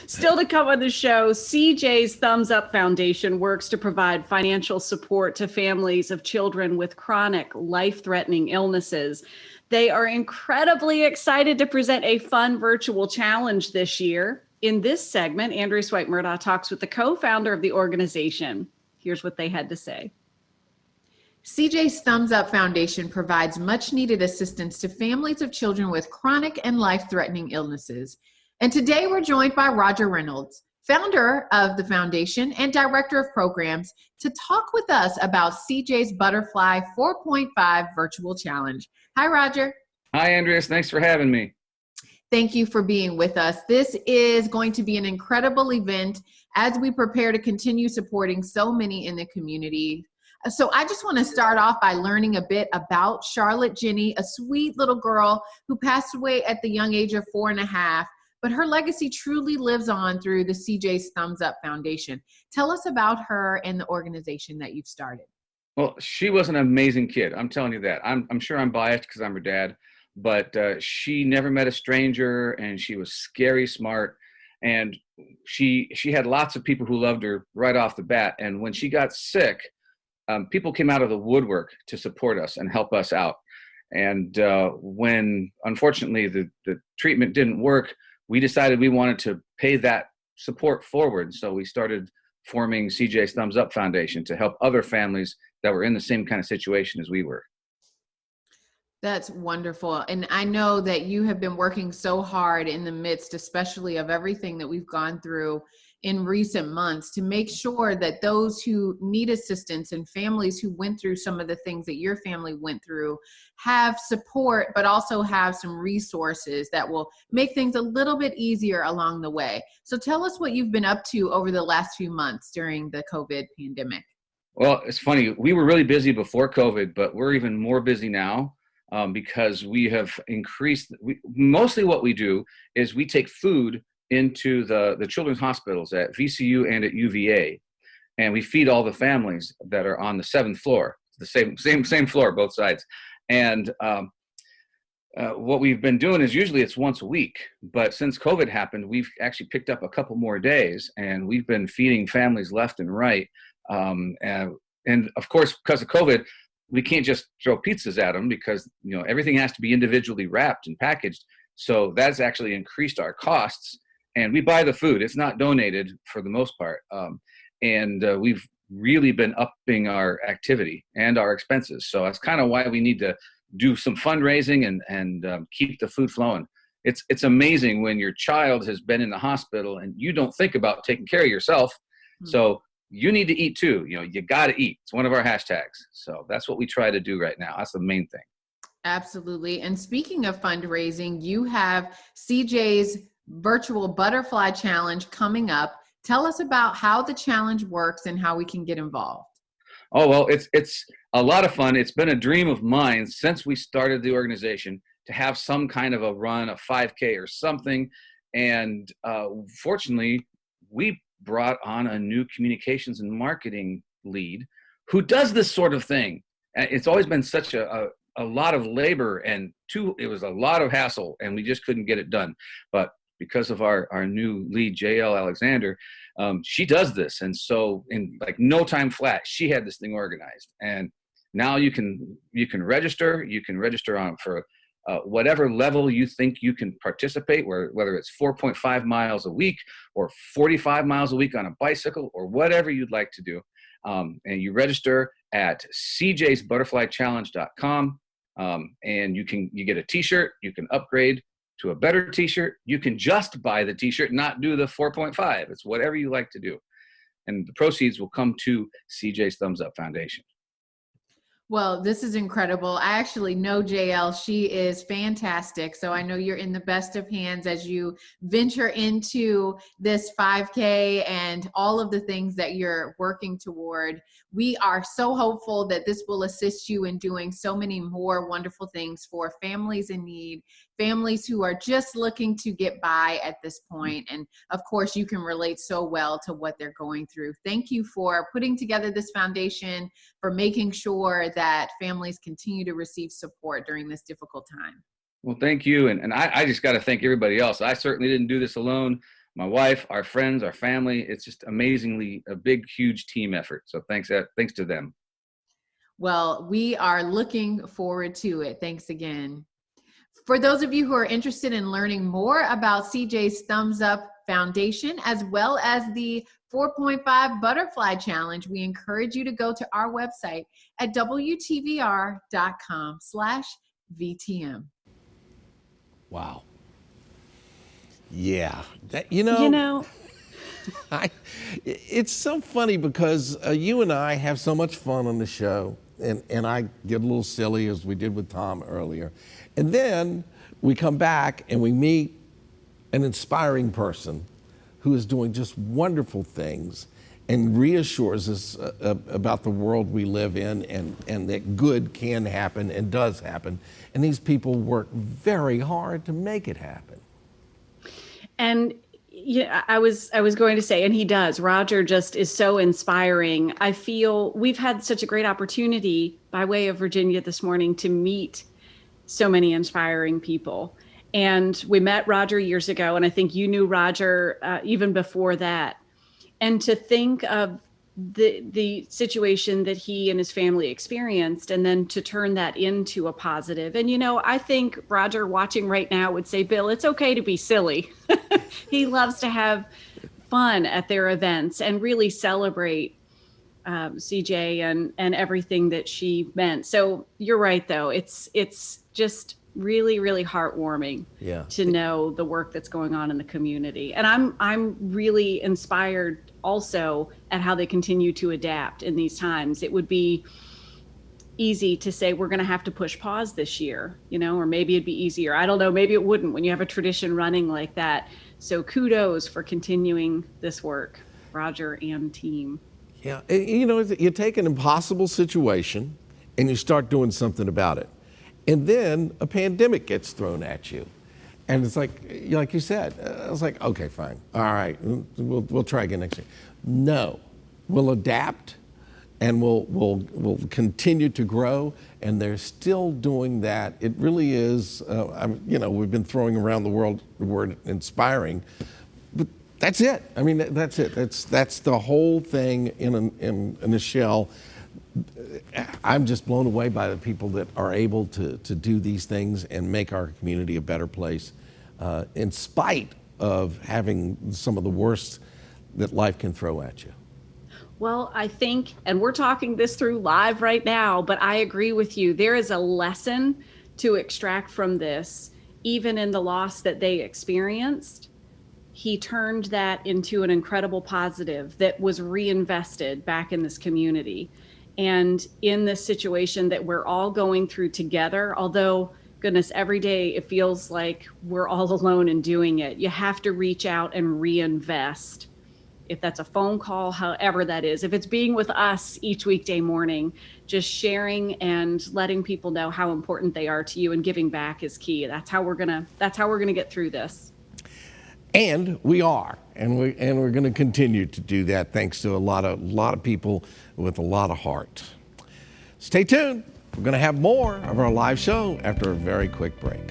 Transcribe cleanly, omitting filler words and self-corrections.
Still to come on the show, CJ's Thumbs Up Foundation works to provide financial support to families of children with chronic, life-threatening illnesses. They are incredibly excited to present a fun virtual challenge this year. In this segment, Andrea Swipe-Murdaugh talks with the co-founder of the organization. Here's what they had to say. CJ's Thumbs Up Foundation provides much-needed assistance to families of children with chronic and life-threatening illnesses. And today we're joined by Jennie Reynolds, founder of the foundation and director of programs, to talk with us about CJ's Butterfly 4.5 virtual challenge. Hi, Roger. Hi, Andreas. Thanks for having me. Thank you for being with us. This is going to be an incredible event as we prepare to continue supporting so many in the community. So I just want to start off by learning a bit about Charlotte Jennie, a sweet little girl who passed away at the young age of 4.5, but her legacy truly lives on through the CJ's Thumbs Up Foundation. Tell us about her and the organization that you've started. Well, she was an amazing kid. I'm telling you that. I'm sure I'm biased because I'm her dad, but she never met a stranger, and she was scary smart. And she had lots of people who loved her right off the bat. And when she got sick, people came out of the woodwork to support us and help us out. And when, unfortunately, the treatment didn't work, we decided we wanted to pay that support forward. So we started forming CJ's Thumbs Up Foundation to help other families that were in the same kind of situation as we were. That's wonderful. And I know that you have been working so hard in the midst, especially of everything that we've gone through in recent months, to make sure that those who need assistance and families who went through some of the things that your family went through have support, but also have some resources that will make things a little bit easier along the way. So tell us what you've been up to over the last few months during the COVID pandemic. Well, it's funny. We were really busy before COVID, but we're even more busy now. Because we have increased, mostly what we do is we take food into the children's hospitals at VCU and at UVA, and we feed all the families that are on the 7th floor, the same floor, both sides. And what we've been doing is usually it's once a week, but since COVID happened, we've actually picked up a couple more days, and we've been feeding families left and right. And of course, because of COVID, we can't just throw pizzas at them because, everything has to be individually wrapped and packaged. So that's actually increased our costs, and we buy the food. It's not donated for the most part. And we've really been upping our activity and our expenses. So that's kind of why we need to do some fundraising and keep the food flowing. It's amazing when your child has been in the hospital and you don't think about taking care of yourself. Mm-hmm. So you need to eat too. You got to eat. It's one of our hashtags. So that's what we try to do right now. That's the main thing. Absolutely. And speaking of fundraising, you have CJ's virtual butterfly challenge coming up. Tell us about how the challenge works and how we can get involved. Oh, well, it's a lot of fun. It's been a dream of mine since we started the organization to have some kind of a run, a 5K or something. And fortunately, we brought on a new communications and marketing lead who does this sort of thing. And it's always been such a lot of labor, and it was a lot of hassle, and we just couldn't get it done. But because of our new lead, JL Alexander, she does this. And so in like no time flat, she had this thing organized. And now you can register. You can register on for whatever level you think you can participate, whether it's 4.5 miles a week or 45 miles a week on a bicycle or whatever you'd like to do. And you register at cjsbutterflychallenge.com. And you get a t-shirt. You can upgrade to a better t-shirt. You can just buy the t-shirt, not do the 4.5. It's whatever you like to do. And the proceeds will come to CJ's Thumbs Up Foundation. Well, this is incredible. I actually know JL. She is fantastic. So I know you're in the best of hands as you venture into this 5K and all of the things that you're working toward. We are so hopeful that this will assist you in doing so many more wonderful things for families in need, families who are just looking to get by at this point. And of course, you can relate so well to what they're going through. Thank you for putting together this foundation, for making sure that families continue to receive support during this difficult time. Well, thank you. And I just got to thank everybody else. I certainly didn't do this alone. My wife, our friends, our family. It's just amazingly a big, huge team effort. So thanks to them. Well, we are looking forward to it. Thanks again. For those of you who are interested in learning more about CJ's Thumbs Up Foundation, as well as the 4.5 Butterfly Challenge, we encourage you to go to our website at WTVR.com/VTM. Wow. Yeah. It's so funny because you and I have so much fun on the show, and I get a little silly as we did with Tom earlier. And then we come back and we meet an inspiring person who is doing just wonderful things and reassures us about the world we live in, and that good can happen and does happen. And these people work very hard to make it happen. And yeah, I was going to say, and he does. Roger just is so inspiring. I feel we've had such a great opportunity by way of Virginia this morning to meet so many inspiring people. And we met Roger years ago, and I think you knew Roger even before that. And to think of the situation that he and his family experienced, and then to turn that into a positive. And, I think Roger watching right now would say, Bill, it's okay to be silly. He loves to have fun at their events and really celebrate CJ and everything that she meant. So you're right, though. It's just really, really heartwarming to know the work that's going on in the community. And I'm really inspired also at how they continue to adapt in these times. It would be easy to say we're going to have to push pause this year, or maybe it'd be easier. I don't know. Maybe it wouldn't when you have a tradition running like that. So kudos for continuing this work, Roger and team. Yeah, you take an impossible situation and you start doing something about it. And then a pandemic gets thrown at you. And it's like you said, I was like, okay, fine. All right, we'll try again next year. No, we'll adapt and we'll continue to grow. And they're still doing that. It really is, we've been throwing around the word inspiring, but that's it. I mean, that's it. That's the whole thing in a shell. I'm just blown away by the people that are able to do these things and make our community a better place, in spite of having some of the worst that life can throw at you. Well, I think, and we're talking this through live right now, but I agree with you. There is a lesson to extract from this, even in the loss that they experienced. He turned that into an incredible positive that was reinvested back in this community. And in this situation that we're all going through together, although, goodness, every day it feels like we're all alone in doing it, you have to reach out and reinvest. If that's a phone call, however that is, if it's being with us each weekday morning, just sharing and letting people know how important they are to you and giving back is key. That's how we're gonna get through this. And we are, and we're going to continue to do that thanks to a lot of people with a lot of heart. Stay tuned. We're going to have more of our live show after a very quick break.